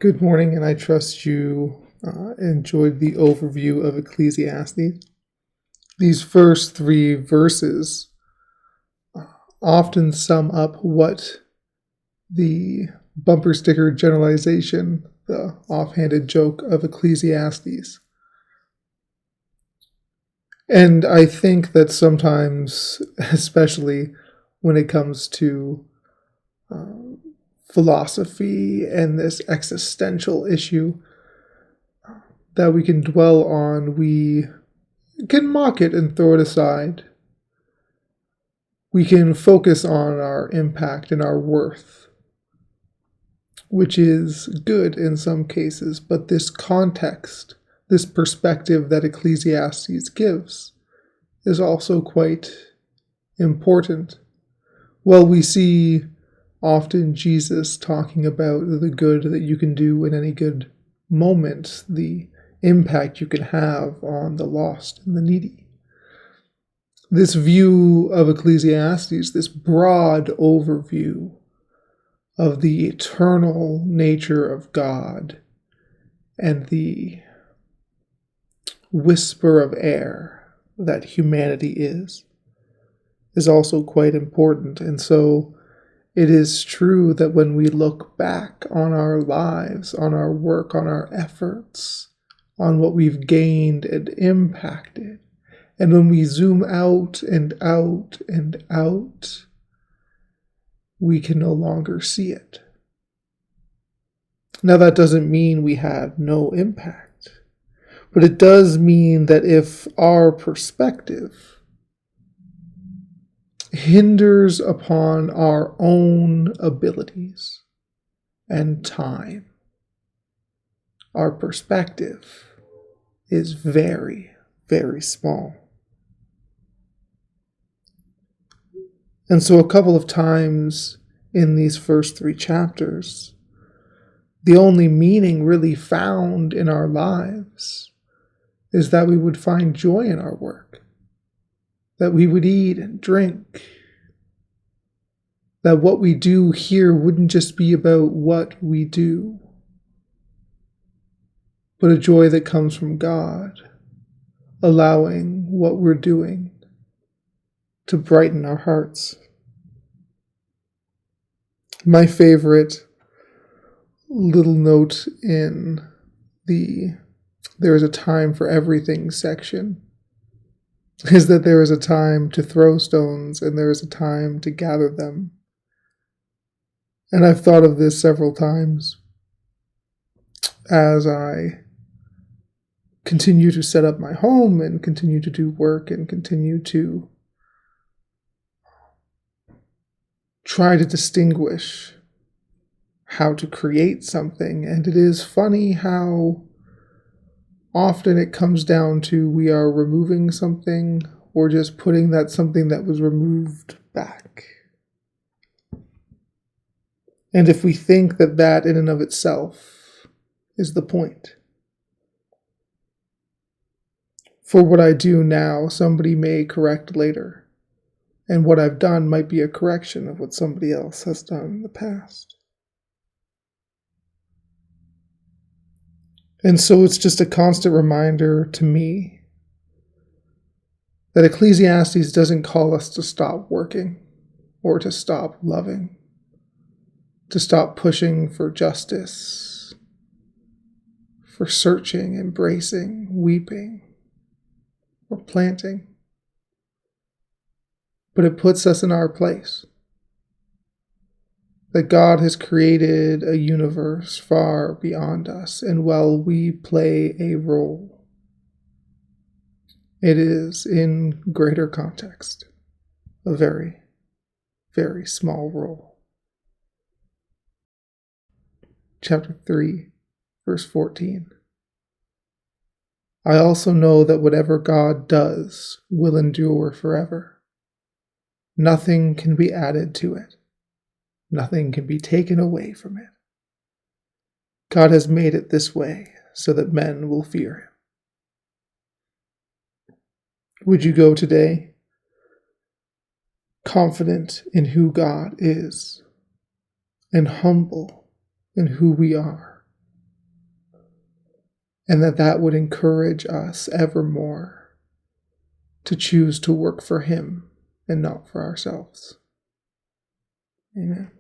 Good morning, and I trust you enjoyed the overview of Ecclesiastes. These first three verses often sum up what the bumper sticker generalization, the offhanded joke of Ecclesiastes. And I think that sometimes, especially when it comes to philosophy and this existential issue that we can dwell on, we can mock it and throw it aside. We can focus on our impact and our worth, which is good in some cases, but this context, this perspective that Ecclesiastes gives, is also quite important. Well, we see often Jesus talking about the good that you can do in any good moment, the impact you can have on the lost and the needy. This view of Ecclesiastes, this broad overview of the eternal nature of God and the whisper of air that humanity is also quite important. And so it is true that when we look back on our lives, on our work, on our efforts, on what we've gained and impacted, and when we zoom out and out and out, we can no longer see it. Now, that doesn't mean we had no impact, but it does mean that if our perspective hinders upon our own abilities and time, our perspective is very, very small. And so a couple of times in these first three chapters, the only meaning really found in our lives is that we would find joy in our work, that we would eat and drink, that what we do here wouldn't just be about what we do, but a joy that comes from God, allowing what we're doing to brighten our hearts. My favorite little note in the "There is a time for everything" section is that there is a time to throw stones and there is a time to gather them. And I've thought of this several times as I continue to set up my home and continue to do work and continue to try to distinguish how to create something. And it is funny how often it comes down to we are removing something or just putting that something that was removed back. And if we think that that in and of itself is the point, for what I do now, somebody may correct later, and what I've done might be a correction of what somebody else has done in the past. And so it's just a constant reminder to me that Ecclesiastes doesn't call us to stop working or to stop loving, to stop pushing for justice, for searching, embracing, weeping, or planting. But it puts us in our place. That God has created a universe far beyond us, and while we play a role, it is, in greater context, a very, very small role. Chapter 3, verse 14. I also know that whatever God does will endure forever. Nothing can be added to it. Nothing can be taken away from it. God has made it this way so that men will fear him. Would you go today confident in who God is and humble in who we are, and that would encourage us evermore to choose to work for Him and not for ourselves. Amen.